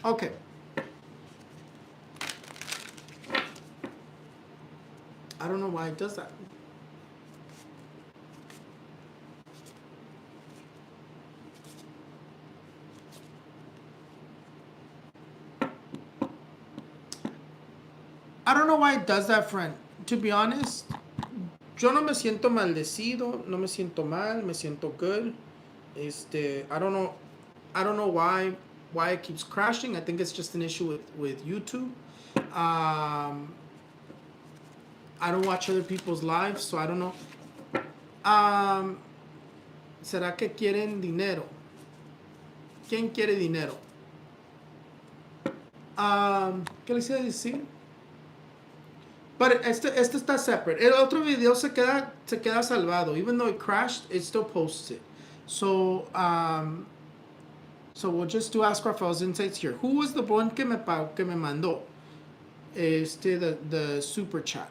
Okay. I don't know why it does that. I don't know why it does that, friend. To be honest, yo no me siento maldecido, no me siento mal, me siento good. I don't know, why it keeps crashing. I think it's just an issue with YouTube. Um, I don't watch other people's lives, so I don't know. Um, ¿Será que quieren dinero? ¿Quién quiere dinero? ¿Qué les iba a decir? But este está separate. El otro video se queda salvado. Even though it crashed, it still posts it. So we'll just do Ask Raphael's Insights here. Who was the one que me mandó the super chat?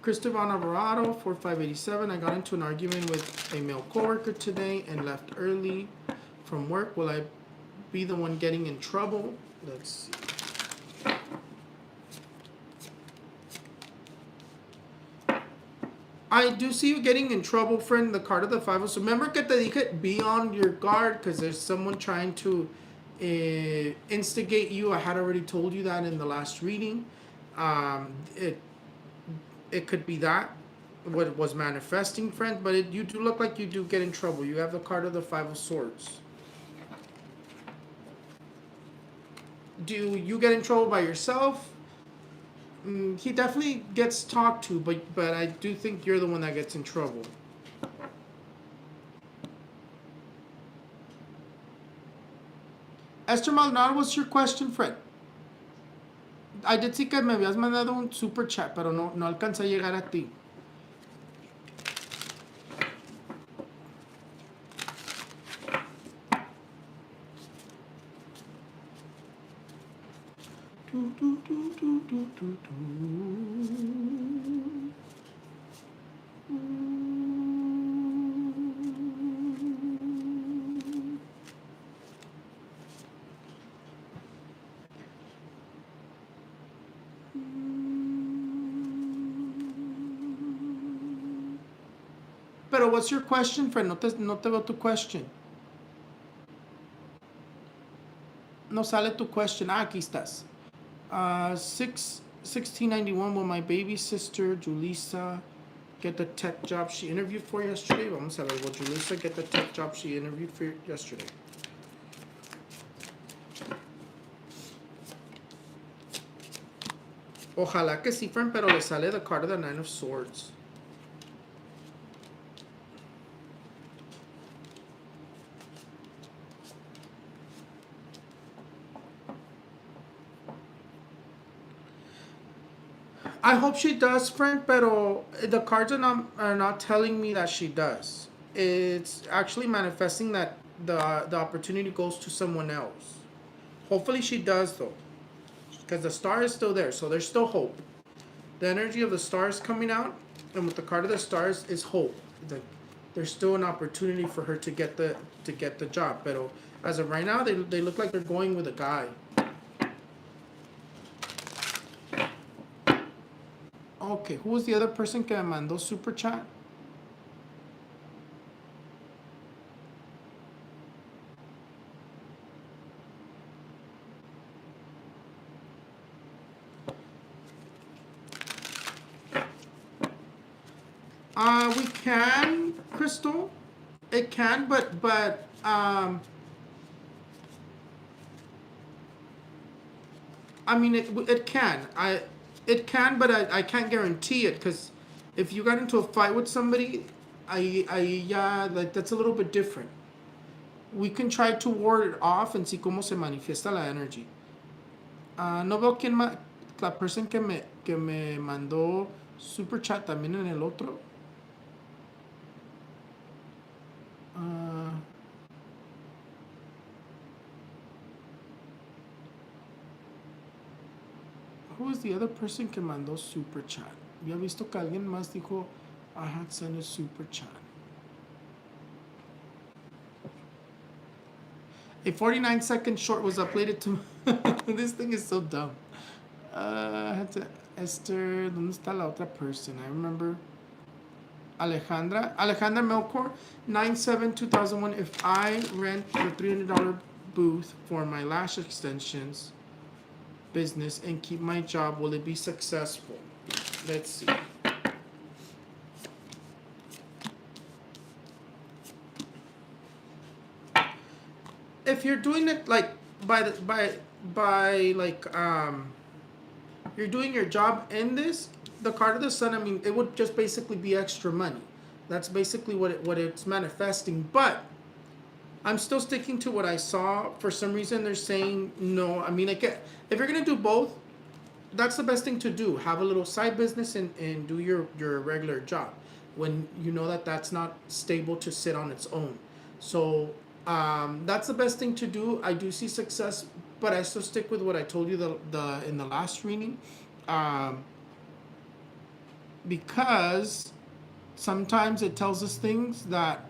Christopher Alvarado, 4587. I got into an argument with a male coworker today and left early from work. Will I be the one getting in trouble? Let's see. I do see you getting in trouble, friend. The card of the 5. So remember que te dije, be on your guard because there's someone trying to instigate you. I had already told you that in the last reading. It could be that what was manifesting, friend. But you do look like you do get in trouble. You have the card of the 5 of Swords. Do you get in trouble by yourself? He definitely gets talked to, but I do think you're the one that gets in trouble. Esther Maldonado, what's your question, friend? I did see que me habías mandado un super chat, pero no alcancé a llegar a ti. Pero what's your question, friend? No te veo tu question. No sale tu question. Ah, aquí estás. 1691. Will my baby sister Julissa get the tech job she interviewed for yesterday? Vamos a ver. Will Julissa get the tech job she interviewed for yesterday? Ojalá que sí, friend, pero le sale the card of the 9 of Swords. I hope she does, friend, pero the cards are not telling me that she does. It's actually manifesting that the opportunity goes to someone else. Hopefully she does, though, because the star is still there, so there's still hope. The energy of the stars coming out, and with the card of the stars is hope. There's still an opportunity for her to get the job. But as of right now, they look like they're going with a guy. Okay, who was the other person que me mandó super chat? We can, Crystal. It can, but I mean it can. It can, but I can't guarantee it because if you got into a fight with somebody, yeah, like that's a little bit different. We can try to ward it off and see cómo se manifiesta la energy. No veo quién más, la person que me mandó super chat también en el otro. Who was the other person que mandó super chat? Había visto que alguien más dijo I had sent a super chat. A 49-second short was uploaded to. This thing is so dumb. I had to. Esther, ¿dónde está la otra person? I remember. Alejandra Melkor, 9/7/2001. If I rent the $300 booth for my lash extensions business and keep my job, will it be successful? Let's see. If you're doing it like by you're doing your job in this, the card of the sun, I mean, it would just basically be extra money. That's basically what it's manifesting. But I'm still sticking to what I saw. For some reason, they're saying no. I mean, like, if you're gonna do both, that's the best thing to do. Have a little side business and do your regular job when you know that that's not stable to sit on its own. So that's the best thing to do. I do see success, but I still stick with what I told you the in the last reading, because sometimes it tells us things that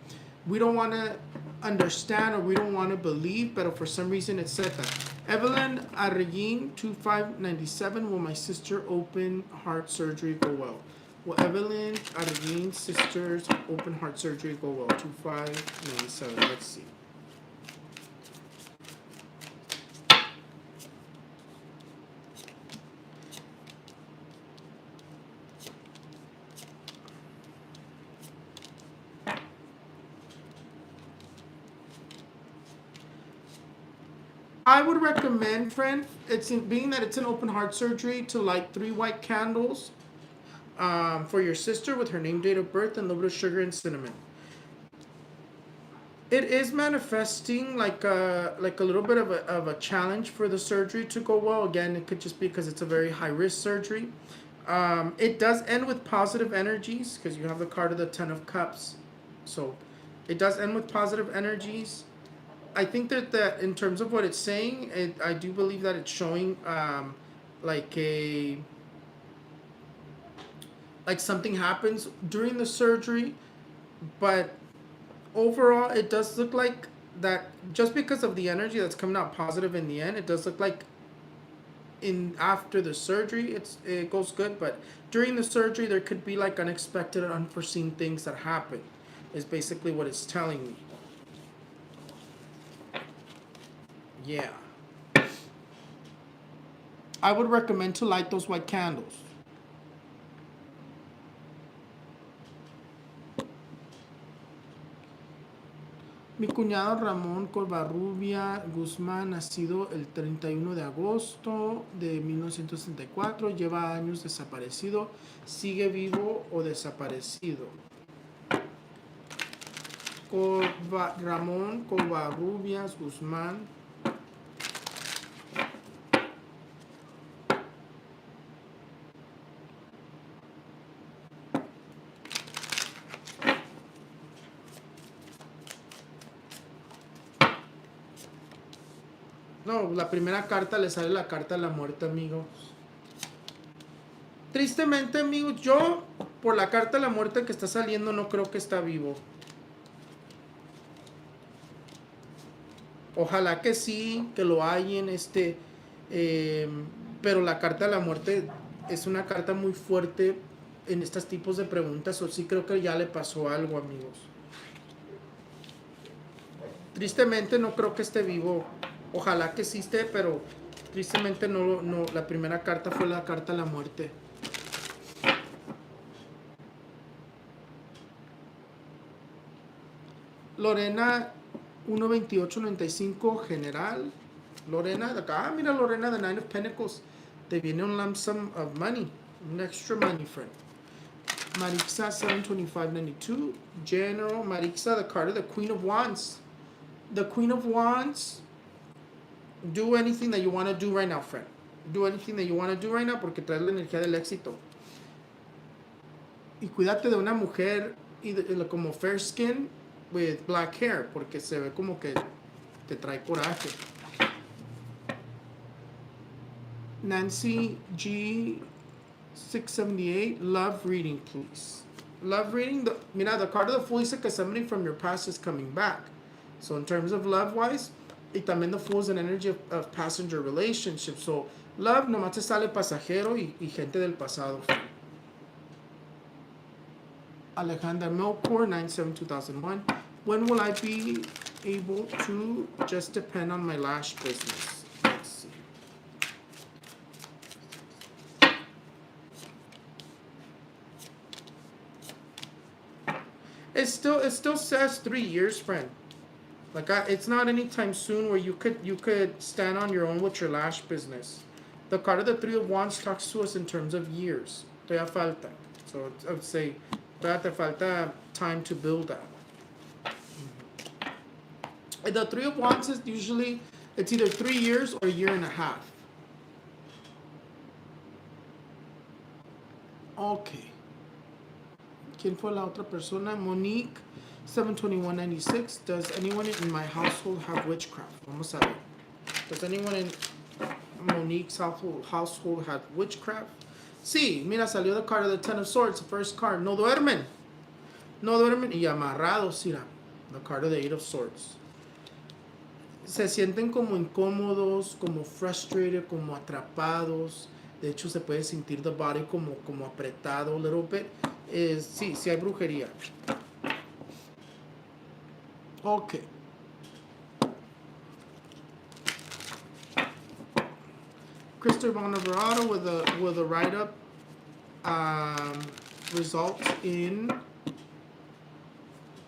we don't want to understand or we don't want to believe, but for some reason it said that. Evelyn Arreguin, 2597. Will my sister open heart surgery go well? Will Evelyn Arreguin's sister's open heart surgery go well? 2597. Let's see. I would recommend, friend, being that it's an open heart surgery, to light 3 white candles for your sister with her name, date of birth, and a little bit of sugar and cinnamon. It is manifesting like a little bit of a challenge for the surgery to go well. Again, it could just be because it's a very high risk surgery. It does end with positive energies because you have the card of the 10 of Cups, so it does end with positive energies. I think that in terms of what it's saying, I do believe that it's showing like something happens during the surgery, but overall it does look like that just because of the energy that's coming out positive in the end, it does look like after the surgery it goes good, but during the surgery there could be like unexpected or unforeseen things that happen, is basically what it's telling me. Yeah. I would recommend to light those white candles. Mi cuñado Ramón Corvarrubia Guzmán, nacido el 31 de agosto de 1964, lleva años desaparecido, sigue vivo o desaparecido. Ramón Corvarrubias Guzmán. No, la primera carta le sale la carta de la muerte, amigos. Tristemente, amigos, yo por la carta de la muerte que está saliendo no creo que está vivo. Ojalá que sí, que lo hallen, pero la carta de la muerte es una carta muy fuerte en estos tipos de preguntas, o sí creo que ya le pasó algo, amigos. Tristemente no creo que esté vivo. Ojalá que sí esté, pero tristemente no, la primera carta fue la carta de la muerte. Lorena 12895 general. Lorena de acá. Mira, Lorena, the 9 of Pentacles. Te viene un lump sum of money. Un extra money, friend. Marixa 72592. General Marixa, the card of the Queen of Wands. The Queen of Wands. Do anything that you want to do right now, friend. Do anything that you want to do right now porque traes la energía del éxito. Y cuídate de una mujer como fair skin with black hair porque se ve como que te trae coraje. Nancy G 678, love reading, please. Love reading. Mira, the card of the Fool dice que somebody from your past is coming back. So in terms of love-wise, Y también the Fool is an energy of passenger relationships. So, love nomás te sale pasajero y gente del pasado. Alejandra Melkor, 9/7/2001. When will I be able to just depend on my lash business? Let's see. It still says 3 years, friend. Like it's not anytime soon where you could stand on your own with your lash business. The card of the Three of Wands talks to us in terms of years. Todavía falta. So I would say todavía te falta time to build that. The Three of Wands is usually, it's either 3 years or a year and a half. Okay. ¿Quién fue la otra persona? Monique, 7/21/96. Does anyone in my household have witchcraft? Vamos a ver. Does anyone in Monique's household have witchcraft? Sí, mira, salió the card of the Ten of Swords, the first card. No duermen. No duermen y amarrados, mira. The card of the Eight of Swords. Se sienten como incómodos, como frustrated, como atrapados. De hecho, se puede sentir the body como apretado a little bit. Sí hay brujería. Okay. Christopher Alvarado with a write-up results in.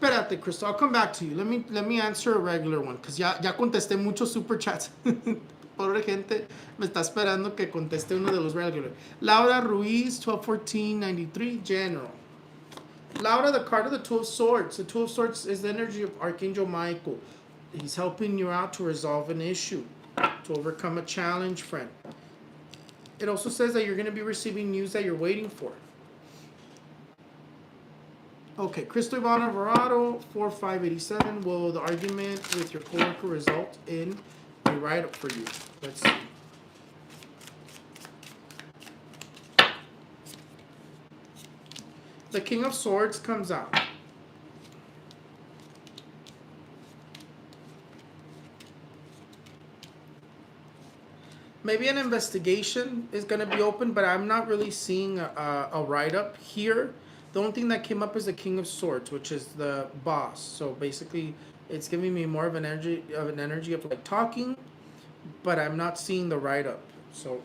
Espérate, Crystal, I'll come back to you. Let me answer a regular one, because ya contesté muchos super chats. Pobre gente, me está esperando que conteste uno de los regular. Laura Ruiz, 12/14/93, general. Laura, the card of the Two of Swords. The Two of Swords is the energy of Archangel Michael. He's helping you out to resolve an issue, to overcome a challenge, friend. It also says that you're going to be receiving news that you're waiting for. Okay, Crystal Ivana Alvarado, 4/5/87. Will the argument with your coworker result in a write-up for you? Let's see. The King of Swords comes out. Maybe an investigation is going to be open, but I'm not really seeing a write-up here. The only thing that came up is the King of Swords, which is the boss. So basically, it's giving me more of an energy of like talking, but I'm not seeing the write-up. So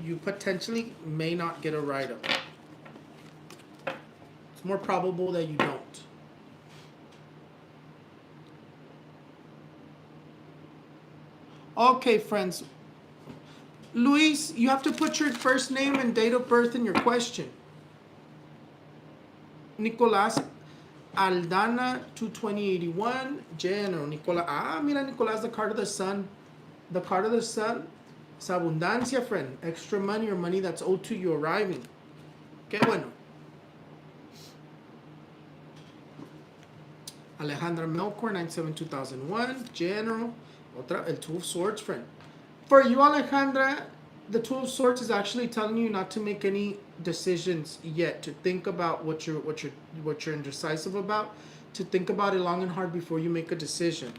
you potentially may not get a write-up. It's more probable that you don't. Okay, friends. Luis, you have to put your first name and date of birth in your question. Nicolás Aldana, 2/20/81. General. Nicolás. Mira, Nicolás, the card of the sun. The card of the sun is abundancia, friend. Extra money or money that's owed to you arriving. Qué bueno. Alejandra Melkor, 9/7/2001. General. Otra, el Two of Swords, friend. For you, Alejandra, the Two of Swords is actually telling you not to make any decisions yet. To think about what you're indecisive about. To think about it long and hard before you make a decision.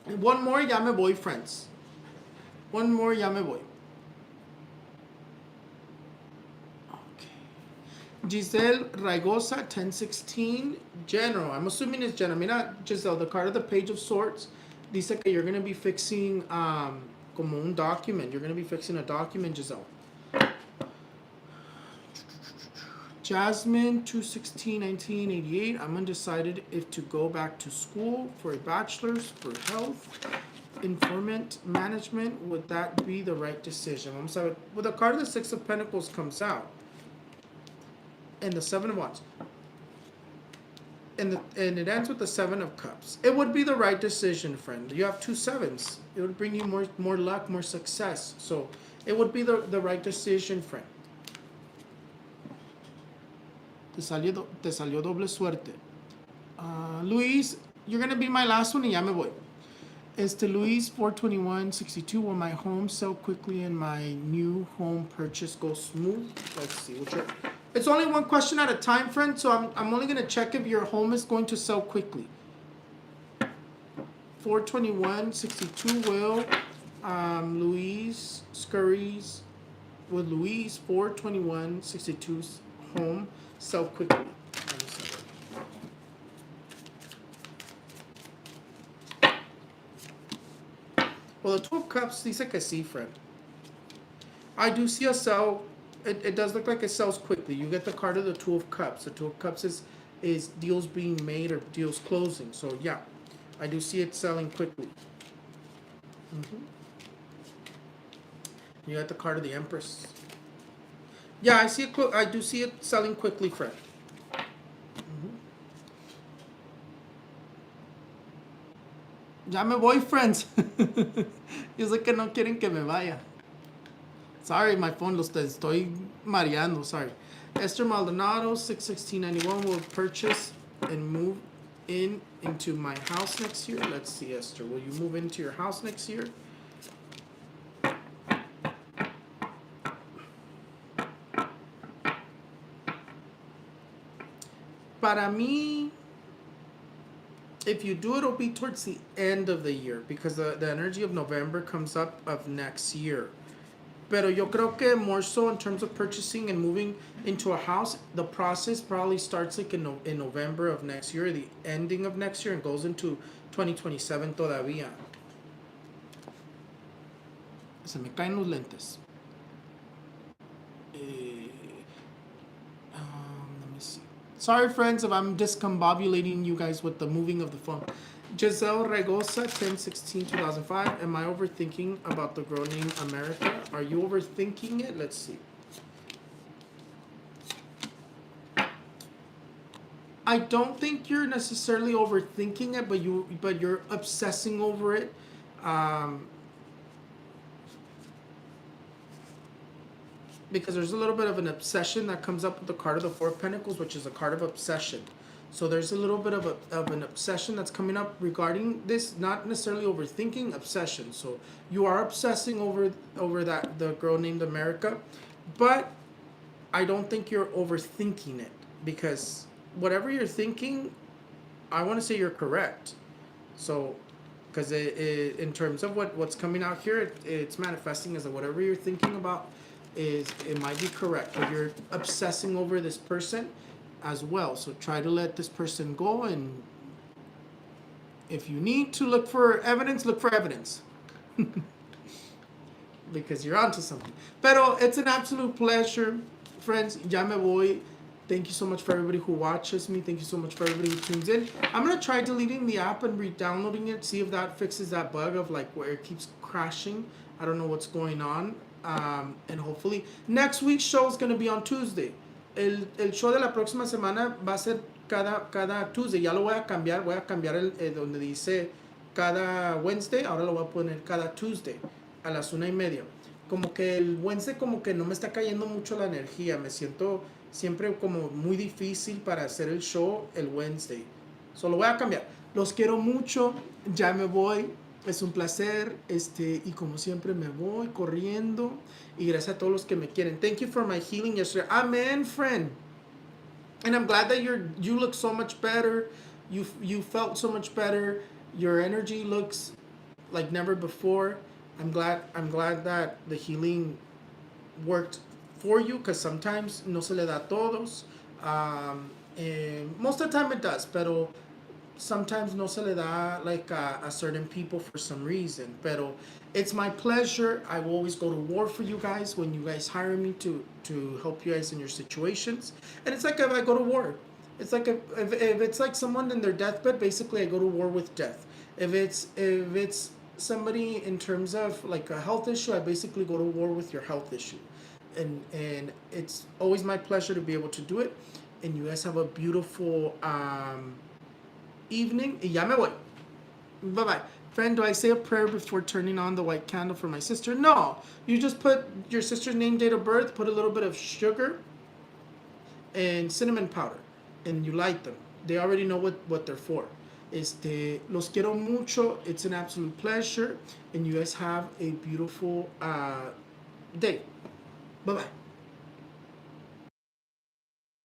And one more, ya me voy, friends. One more, ya me voy. Giselle Raigosa, 10/16, General. I'm assuming it's General. Mira, Giselle, the card of the Page of Swords dice que you're going to be fixing como un document. You're going to be fixing a document, Giselle. Jasmine, 2/16/1988. I'm undecided if to go back to school for a bachelor's for health, informant management. Would that be the right decision? I'm sorry. Well, the card of the Six of Pentacles comes out. And the Seven of Wands. And it ends with the Seven of Cups. It would be the right decision, friend. You have two sevens. It would bring you more luck, more success. So it would be the right decision, friend. Te salió doble suerte. Luis, you're going to be my last one y ya me voy. Luis, 4/21/62. Will my home sell quickly and my new home purchase go smooth? Let's see. It's only one question at a time, friend, so I'm only going to check if your home is going to sell quickly. 42162 will. Louise Scurry's with Louise 42162's home sell quickly. Well, the Two of Cups dice que sí, friend. I do see a sell. It does look like it sells quickly. You get the card of the Two of Cups. The Two of Cups is deals being made or deals closing. So yeah, I do see it selling quickly. Mm-hmm. You got the card of the Empress. Yeah, I see it. I do see it selling quickly, friend. Mm-hmm. Ya me voy, friends. Yo sé que no quieren que me vaya. Sorry, my phone los estoy mareando. Sorry. Esther Maldonado, 61691 will purchase and move into my house next year. Let's see, Esther. Will you move into your house next year? Para mí, if you do it, it'll be towards the end of the year because the energy of November comes up of next year. Pero yo creo que more so in terms of purchasing and moving into a house, the process probably starts like in November of next year, the ending of next year, and goes into 2027 todavía. Se me caen los lentes. Let me see. Sorry, friends, if I'm discombobulating you guys with the moving of the phone. Giselle Regosa, 10/16/2005. Am I overthinking about the girl named America? Are you overthinking it? Let's see. I don't think you're necessarily overthinking it, but you're obsessing over it. Because there's a little bit of an obsession that comes up with the card of the Four of Pentacles, which is a card of obsession. So there's a little bit of an obsession that's coming up regarding this, not necessarily overthinking, obsession. So you are obsessing over that the girl named America, but I don't think you're overthinking it because whatever you're thinking, I want to say you're correct. So because in terms of what's coming out here, it's manifesting as that whatever you're thinking about it might be correct, but you're obsessing over this person as well. So try to let this person go, and if you need to look for evidence, look for evidence. Because you're onto something. Pero it's an absolute pleasure, friends. Ya me voy. Thank you so much for everybody who watches me. Thank you so much for everybody who tunes in. I'm going to try deleting the app and re-downloading it, see if that fixes that bug of like where it keeps crashing. I don't know what's going on. And hopefully next week's show is going to be on Tuesday. El show de la próxima semana va a ser cada Tuesday. Ya lo voy a cambiar donde dice cada Wednesday. Ahora lo voy a poner cada Tuesday a las 1:30. Como que el Wednesday como que no me está cayendo mucho la energía. Me siento siempre como muy difícil para hacer el show el Wednesday. Solo voy a cambiar. Los quiero mucho. Ya me voy. Es un placer, y como siempre me voy corriendo, y gracias a todos los que me quieren. Thank you for my healing yesterday. Amen, friend. And I'm glad that you look so much better. You felt so much better. Your energy looks like never before. I'm glad that the healing worked for you, because sometimes no se le da a todos. And most of the time it does, pero sometimes no se le da like a certain people for some reason. Pero it's my pleasure. I will always go to war for you guys when you guys hire me to help you guys in your situations. And it's like if I go to war. It's like if it's like someone in their deathbed, basically I go to war with death. If it's somebody in terms of like a health issue, I basically go to war with your health issue. And it's always my pleasure to be able to do it. And you guys have a beautiful evening. Y ya me voy. Bye bye. Friend, do I say a prayer before turning on the white candle for my sister? No. You just put your sister's name, date of birth, put a little bit of sugar and cinnamon powder, and you light them. They already know what they're for. Los quiero mucho. It's an absolute pleasure. And you guys have a beautiful day. Bye bye.